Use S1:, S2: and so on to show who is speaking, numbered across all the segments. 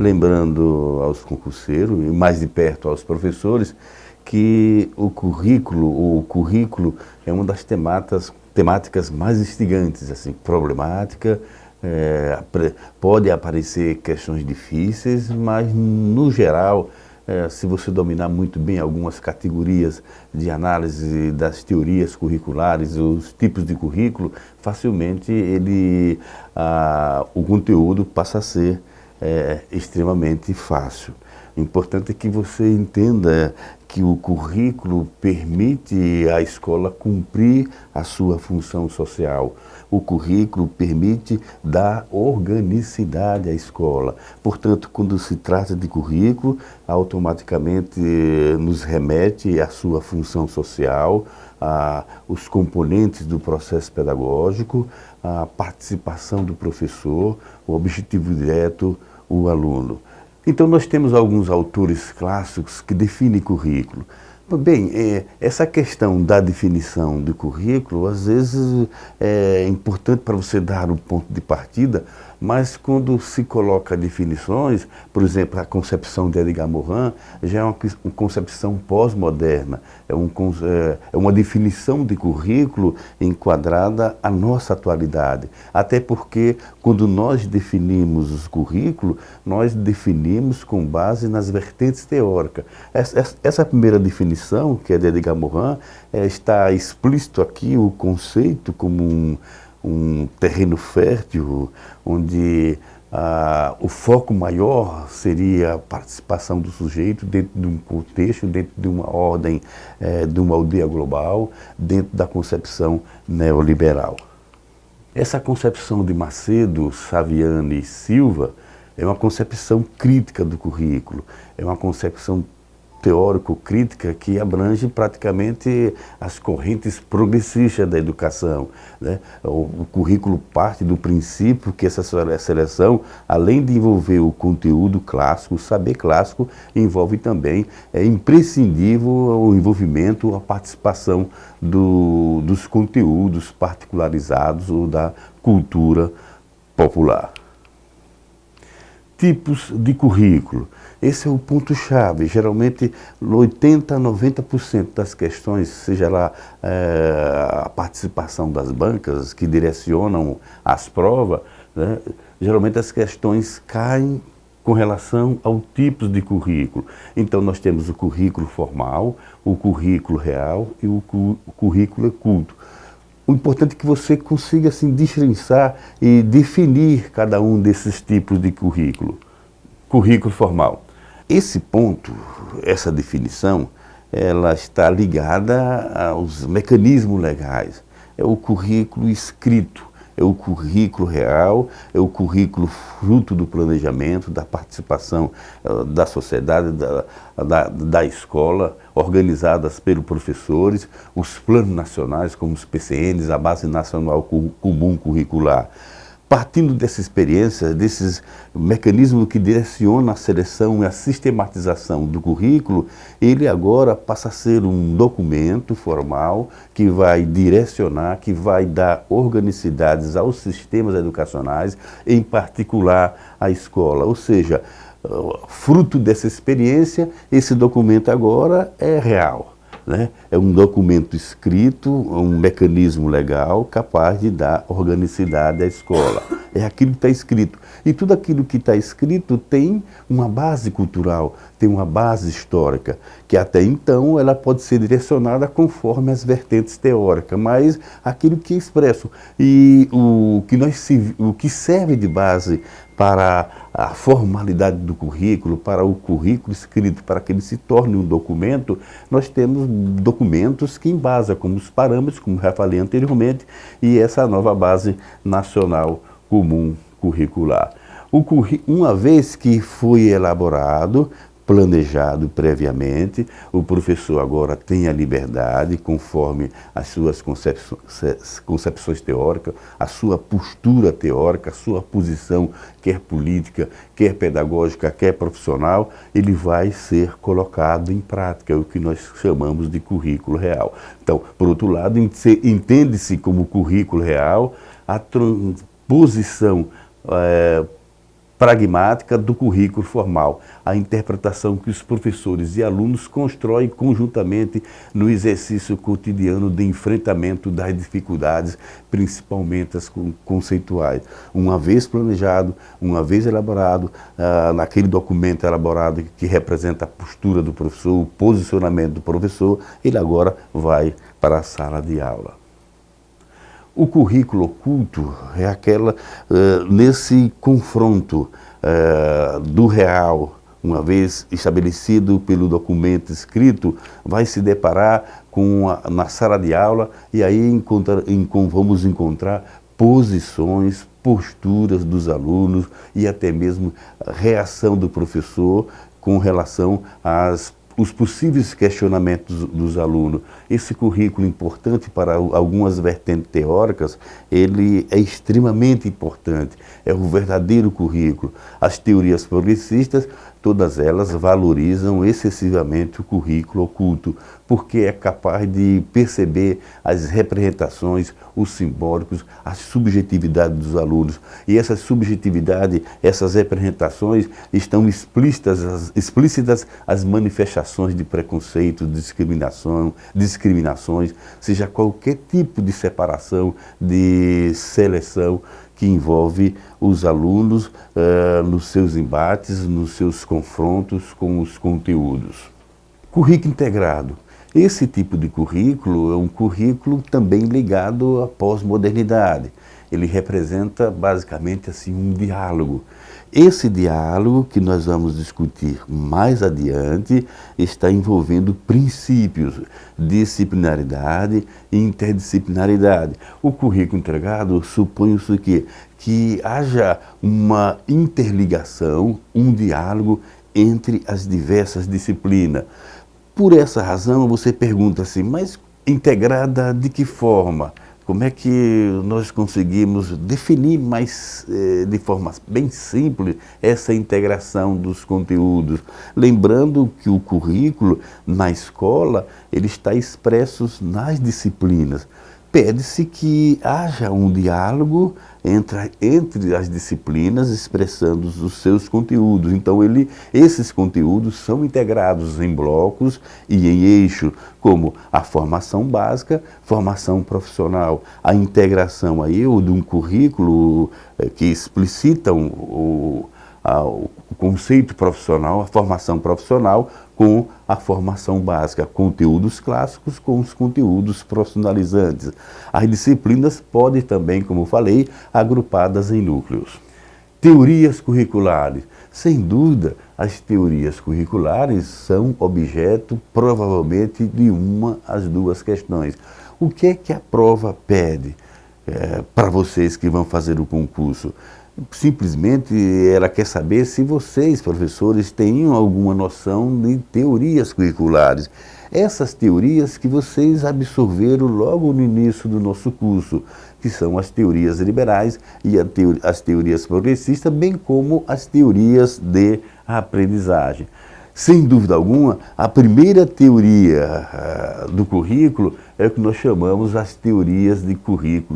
S1: lembrando aos concurseiros e mais de perto aos professores que o currículo é uma das temáticas mais instigantes, assim, problemática. Pode aparecer questões difíceis, mas no geral, se você dominar muito bem algumas categorias de análise das teorias curriculares, os tipos de currículo, facilmente o conteúdo passa a ser extremamente fácil. O importante é que você entenda que o currículo permite à escola cumprir a sua função social. O currículo permite dar organicidade à escola. Portanto, quando se trata de currículo, automaticamente nos remete à sua função social, os componentes do processo pedagógico, a participação do professor, o objetivo direto, o aluno. Então, nós temos alguns autores clássicos que definem currículo. Bem, essa questão da definição do currículo, às vezes é importante para você dar o ponto de partida, mas quando se coloca definições, por exemplo, a concepção de Edgar Morin já é uma concepção pós-moderna, é uma definição de currículo enquadrada à nossa atualidade. Até porque, quando nós definimos o currículo, nós definimos com base nas vertentes teóricas. Essa primeira definição, que é de Edgar Morin, está explícito aqui o conceito como um terreno fértil, onde o foco maior seria a participação do sujeito dentro de um contexto, dentro de uma ordem, de uma aldeia global, dentro da concepção neoliberal. Essa concepção de Macedo, Saviano e Silva é uma concepção crítica do currículo, é uma concepção teórico-crítica que abrange praticamente as correntes progressistas da educação, né? O currículo parte do princípio que essa seleção, além de envolver o conteúdo clássico, o saber clássico, envolve também, é imprescindível o envolvimento, a participação dos conteúdos particularizados ou da cultura popular. Tipos de currículo. Esse é o ponto-chave. Geralmente, 80% a 90% das questões, seja lá a participação das bancas que direcionam as provas, né, geralmente as questões caem com relação ao tipo de currículo. Então, nós temos o currículo formal, o currículo real e o currículo oculto. O importante é que você consiga assim, destrinçar e definir cada um desses tipos de currículo. Currículo formal. Esse ponto, essa definição, ela está ligada aos mecanismos legais. É o currículo escrito, é o currículo real, é o currículo fruto do planejamento, da participação da sociedade, da escola, organizadas pelos professores, os planos nacionais, como os PCNs, a Base Nacional Comum Curricular. Partindo dessa experiência, desses mecanismos que direcionam a seleção e a sistematização do currículo, ele agora passa a ser um documento formal que vai direcionar, que vai dar organicidades aos sistemas educacionais, em particular à escola. Ou seja, fruto dessa experiência, esse documento agora é real. Né? É um documento escrito, um mecanismo legal capaz de dar organicidade à escola. É aquilo que está escrito. E tudo aquilo que está escrito tem uma base cultural, tem uma base histórica, que até então ela pode ser direcionada conforme as vertentes teóricas, mas aquilo que é expresso. E o que serve de base para a formalidade do currículo, para o currículo escrito, para que ele se torne um documento, nós temos documentos que embasam como os parâmetros, como já falei anteriormente, e essa nova base nacional comum curricular. Uma vez que foi elaborado, planejado previamente, o professor agora tem a liberdade, conforme as suas concepções teóricas, a sua postura teórica, a sua posição, quer política, quer pedagógica, quer profissional, ele vai ser colocado em prática, o que nós chamamos de currículo real. Então, por outro lado, entende-se como currículo real a transposição pragmática do currículo formal, a interpretação que os professores e alunos constroem conjuntamente no exercício cotidiano de enfrentamento das dificuldades, principalmente as conceituais. Uma vez planejado, uma vez elaborado, naquele documento elaborado que representa a postura do professor, o posicionamento do professor, ele agora vai para a sala de aula. O currículo oculto é aquela, nesse confronto do real, uma vez estabelecido pelo documento escrito, vai se deparar na sala de aula e aí vamos encontrar posições, posturas dos alunos e até mesmo a reação do professor com relação os possíveis questionamentos dos alunos. Esse currículo importante para algumas vertentes teóricas, ele é extremamente importante, é o verdadeiro currículo. As teorias progressistas, todas elas valorizam excessivamente o currículo oculto, porque é capaz de perceber as representações, os simbólicos, a subjetividade dos alunos. E essa subjetividade, essas representações estão explícitas as manifestações de preconceito, discriminações, seja qualquer tipo de separação, de seleção que envolve os alunos nos seus embates, nos seus confrontos com os conteúdos. Currículo integrado. Esse tipo de currículo é um currículo também ligado à pós-modernidade. Ele representa basicamente assim um diálogo. Esse diálogo que nós vamos discutir mais adiante está envolvendo princípios, disciplinaridade e interdisciplinaridade. O currículo integrado supõe-se que haja uma interligação, um diálogo entre as diversas disciplinas. Por essa razão, você pergunta assim, mas integrada de que forma? Como é que nós conseguimos definir de forma bem simples essa integração dos conteúdos? Lembrando que o currículo na escola, ele está expresso nas disciplinas. Pede-se que haja um diálogo entre as disciplinas expressando os seus conteúdos. Então, esses conteúdos são integrados em blocos e em eixo, como a formação básica, formação profissional, a integração aí de um currículo que explicita o conceito profissional, a formação profissional com a formação básica, conteúdos clássicos com os conteúdos profissionalizantes. As disciplinas podem também, como falei, agrupadas em núcleos. Teorias curriculares. Sem dúvida, as teorias curriculares são objeto, provavelmente, de às duas questões. O que é que a prova pede para vocês que vão fazer o concurso? Simplesmente ela quer saber se vocês, professores, têm alguma noção de teorias curriculares. Essas teorias que vocês absorveram logo no início do nosso curso, que são as teorias liberais e as teorias progressistas, bem como as teorias de aprendizagem. Sem dúvida alguma, a primeira teoria do currículo é o que nós chamamos as teorias de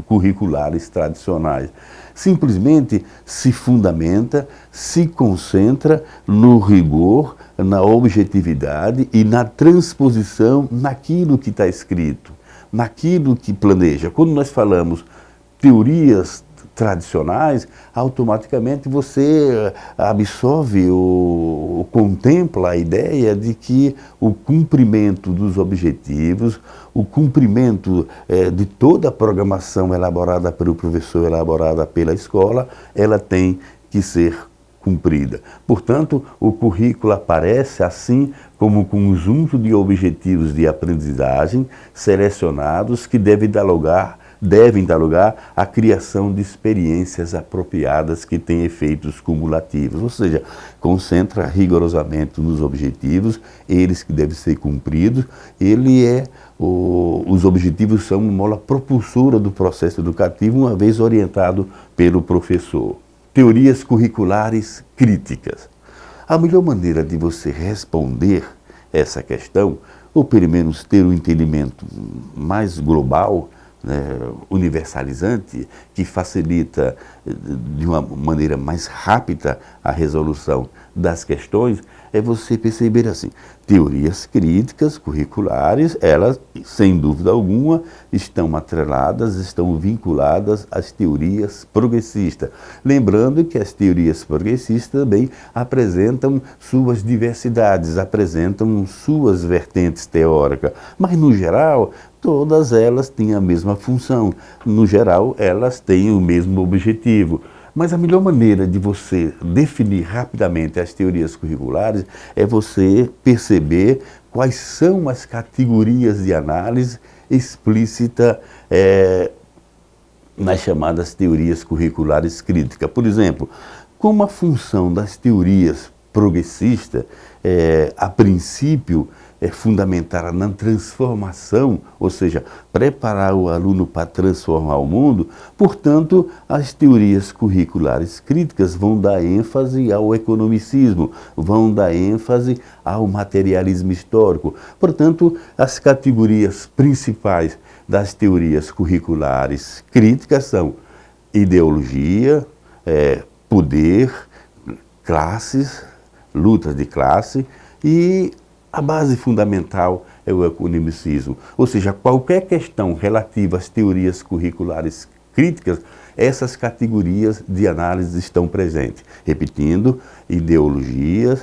S1: curriculares tradicionais. Simplesmente se fundamenta, se concentra no rigor, na objetividade e na transposição naquilo que está escrito, naquilo que planeja. Quando nós falamos teorias tradicionais, automaticamente você absorve ou contempla a ideia de que o cumprimento dos objetivos, o cumprimento de toda a programação elaborada pelo professor, elaborada pela escola, ela tem que ser cumprida. Portanto, o currículo aparece assim como um conjunto de objetivos de aprendizagem selecionados que devem dar lugar à criação de experiências apropriadas que têm efeitos cumulativos, ou seja, concentra rigorosamente nos objetivos, eles que devem ser cumpridos, os objetivos são uma mola propulsora do processo educativo, uma vez orientado pelo professor. Teorias curriculares críticas. A melhor maneira de você responder essa questão, ou pelo menos ter um entendimento mais global universalizante, que facilita de uma maneira mais rápida a resolução das questões, é você perceber assim, teorias críticas curriculares, elas, sem dúvida alguma, estão atreladas, estão vinculadas às teorias progressistas. Lembrando que as teorias progressistas também apresentam suas diversidades, apresentam suas vertentes teóricas, mas, no geral, todas elas têm a mesma função. No geral, elas têm o mesmo objetivo. Mas a melhor maneira de você definir rapidamente as teorias curriculares é você perceber quais são as categorias de análise explícita nas chamadas teorias curriculares críticas. Por exemplo, como a função das teorias progressistas, a princípio, é fundamentada na transformação, ou seja, preparar o aluno para transformar o mundo, portanto, as teorias curriculares críticas vão dar ênfase ao economicismo, vão dar ênfase ao materialismo histórico. Portanto, as categorias principais das teorias curriculares críticas são ideologia, poder, classes, lutas de classe e a base fundamental é o economicismo, ou seja, qualquer questão relativa às teorias curriculares críticas, essas categorias de análise estão presentes. Repetindo, ideologia,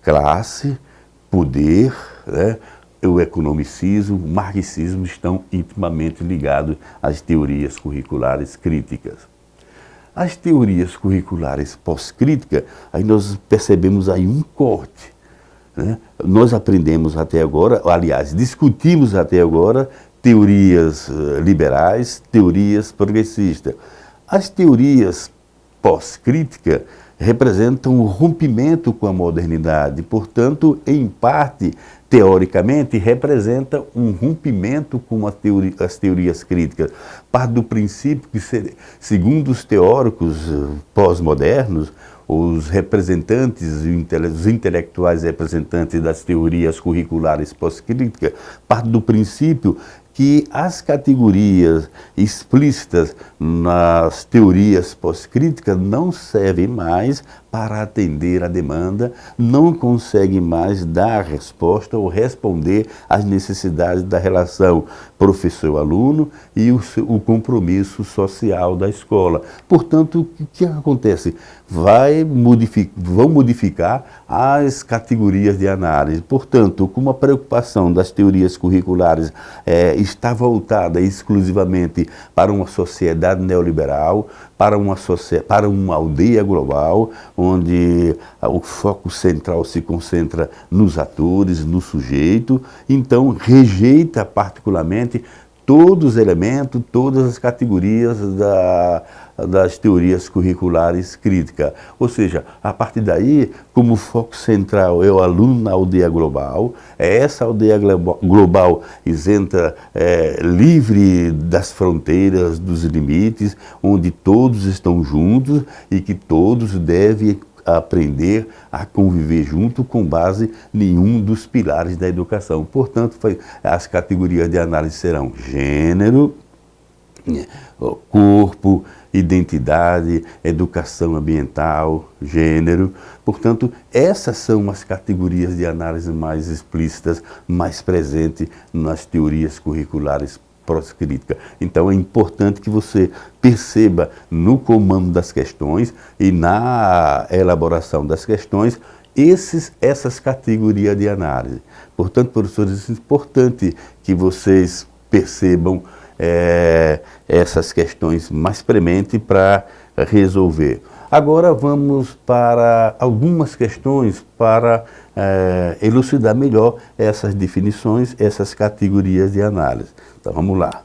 S1: classe, poder, o economicismo, o marxismo estão intimamente ligados às teorias curriculares críticas. As teorias curriculares pós-críticas, aí nós percebemos aí um corte. Nós aprendemos até agora, aliás, discutimos até agora teorias liberais, teorias progressistas. As teorias pós-crítica representam um rompimento com a modernidade, portanto, em parte, teoricamente, representa um rompimento com as teorias críticas. Parte do princípio que, segundo os teóricos pós-modernos, os representantes, os intelectuais representantes das teorias curriculares pós-críticas, parte do princípio que as categorias explícitas nas teorias pós-críticas não servem mais para atender a demanda, não conseguem mais dar resposta ou responder às necessidades da relação professor-aluno e o compromisso social da escola. Portanto, o que acontece? Vão modificar as categorias de análise. Portanto, como a preocupação das teorias curriculares está voltada exclusivamente para uma sociedade neoliberal, para uma aldeia global, onde o foco central se concentra nos atores, no sujeito, então rejeita particularmente todos os elementos, todas as categorias das teorias curriculares críticas. Ou seja, a partir daí, como o foco central é o aluno na aldeia global, é essa aldeia global isenta, livre das fronteiras, dos limites, onde todos estão juntos e que todos devem aprender a conviver junto com base em nenhum dos pilares da educação. Portanto, as categorias de análise serão gênero, corpo, identidade, educação ambiental, gênero. Portanto, essas são as categorias de análise mais explícitas, mais presentes nas teorias curriculares pós-crítica. Então é importante que você perceba no comando das questões e na elaboração das questões essas categorias de análise. Portanto, professores, é importante que vocês percebam essas questões mais prementes para resolver. Agora vamos para algumas questões para elucidar melhor essas definições, essas categorias de análise. Então vamos lá.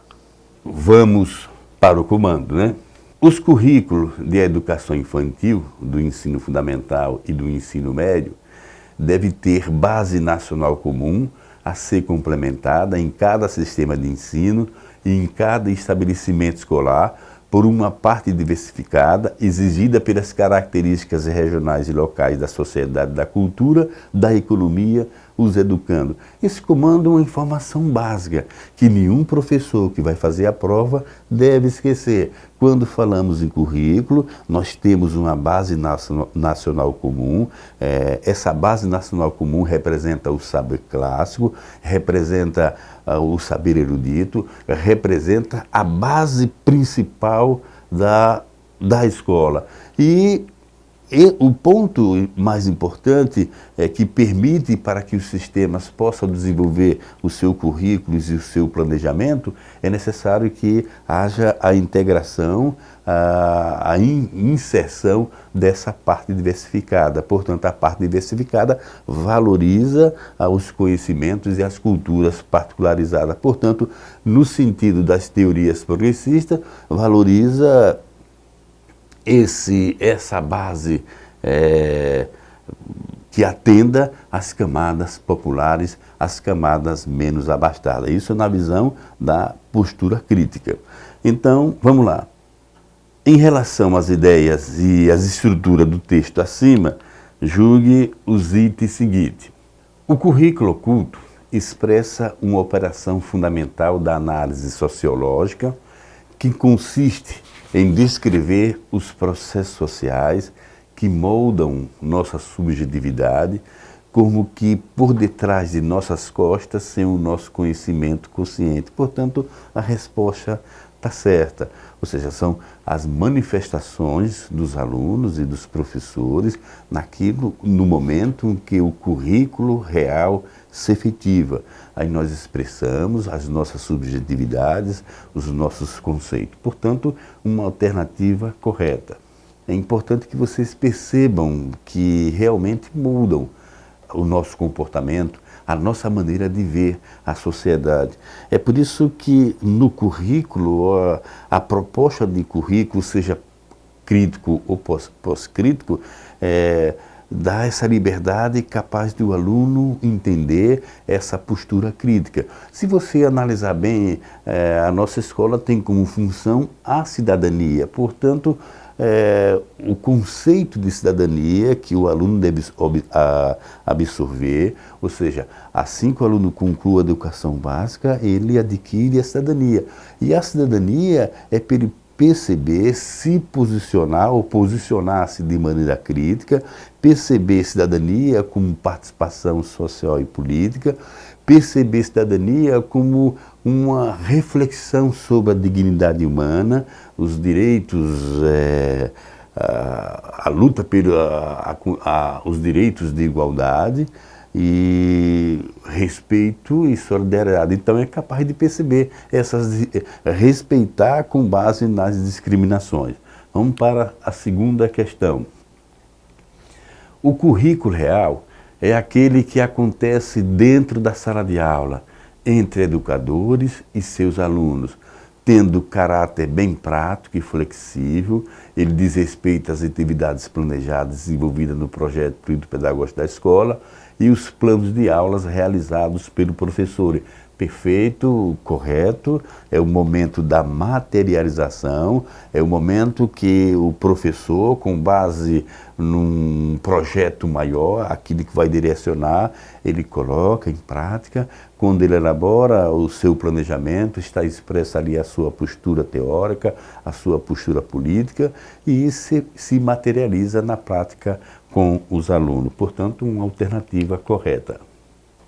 S1: Vamos para o comando, né? Os currículos de educação infantil, do ensino fundamental e do ensino médio, devem ter base nacional comum a ser complementada em cada sistema de ensino e em cada estabelecimento escolar por uma parte diversificada, exigida pelas características regionais e locais da sociedade, da cultura, da economia os educando. Esse comando é uma informação básica que nenhum professor que vai fazer a prova deve esquecer. Quando falamos em currículo, nós temos uma base nacional comum. Essa base nacional comum representa o saber clássico, representa o saber erudito, representa a base principal da escola. E o ponto mais importante é que permite para que os sistemas possam desenvolver o seu currículo e o seu planejamento, é necessário que haja a integração, a inserção dessa parte diversificada. Portanto, a parte diversificada valoriza os conhecimentos e as culturas particularizadas. Portanto, no sentido das teorias progressistas, valoriza essa base que atenda às camadas populares, às camadas menos abastadas. Isso na visão da postura crítica. Então, vamos lá. Em relação às ideias e às estruturas do texto acima, julgue os itens seguintes. O currículo oculto expressa uma operação fundamental da análise sociológica que consiste em descrever os processos sociais que moldam nossa subjetividade, como que por detrás de nossas costas sem o nosso conhecimento consciente. Portanto, a resposta está certa. Ou seja, são as manifestações dos alunos e dos professores no momento em que o currículo real se efetiva. Aí nós expressamos as nossas subjetividades, os nossos conceitos. Portanto, uma alternativa correta. É importante que vocês percebam que realmente mudam o nosso comportamento, a nossa maneira de ver a sociedade. É por isso que no currículo, a proposta de currículo, seja crítico ou pós-crítico, dá essa liberdade capaz de o aluno entender essa postura crítica. Se você analisar bem, a nossa escola tem como função a cidadania. Portanto, o conceito de cidadania que o aluno deve absorver, ou seja, assim que o aluno conclua a educação básica, ele adquire a cidadania. E a cidadania é perceber, se posicionar ou posicionar-se de maneira crítica, perceber cidadania como participação social e política, perceber cidadania como uma reflexão sobre a dignidade humana, os direitos, a luta os direitos de igualdade e respeito e solidariedade. Então é capaz de perceber respeitar com base nas discriminações. Vamos para a segunda questão. O currículo real é aquele que acontece dentro da sala de aula, entre educadores e seus alunos, tendo caráter bem prático e flexível. Ele diz respeito às atividades planejadas desenvolvidas no projeto político-pedagógico da escola e os planos de aulas realizados pelo professor. Perfeito, correto, é o momento da materialização, é o momento que o professor, com base num projeto maior, aquilo que vai direcionar, ele coloca em prática. Quando ele elabora o seu planejamento, está expressa ali a sua postura teórica, a sua postura política, e se materializa na prática com os alunos. Portanto, uma alternativa correta.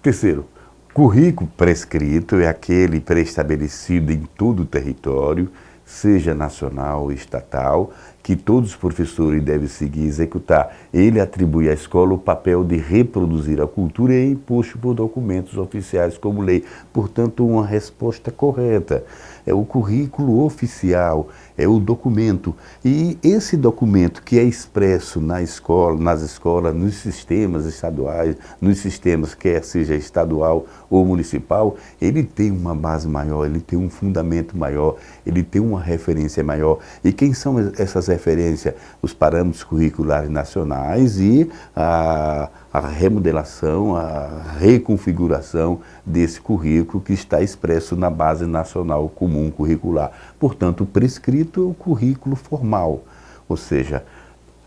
S1: Terceiro, currículo prescrito é aquele pré-estabelecido em todo o território, seja nacional ou estatal, que todos os professores devem seguir e executar. Ele atribui à escola o papel de reproduzir a cultura e é imposto por documentos oficiais como lei. Portanto, uma resposta correta. É o currículo oficial, é o documento. E esse documento que é expresso na escola, nas escolas, nos sistemas estaduais, nos sistemas, quer seja estadual ou municipal, ele tem uma base maior, ele tem um fundamento maior, ele tem uma referência maior. E quem são essas referências? Os parâmetros curriculares nacionais e a remodelação, a reconfiguração desse currículo que está expresso na Base Nacional Comum Curricular. Portanto, o prescrito é o currículo formal, ou seja,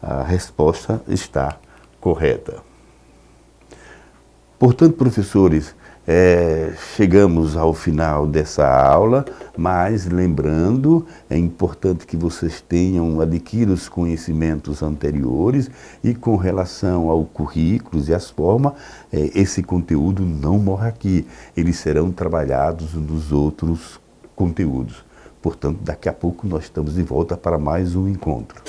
S1: a resposta está correta. Portanto, professores, chegamos ao final dessa aula, mas lembrando, é importante que vocês tenham adquirido os conhecimentos anteriores e com relação ao currículo e às formas, esse conteúdo não morre aqui, eles serão trabalhados nos outros conteúdos. Portanto, daqui a pouco nós estamos de volta para mais um encontro.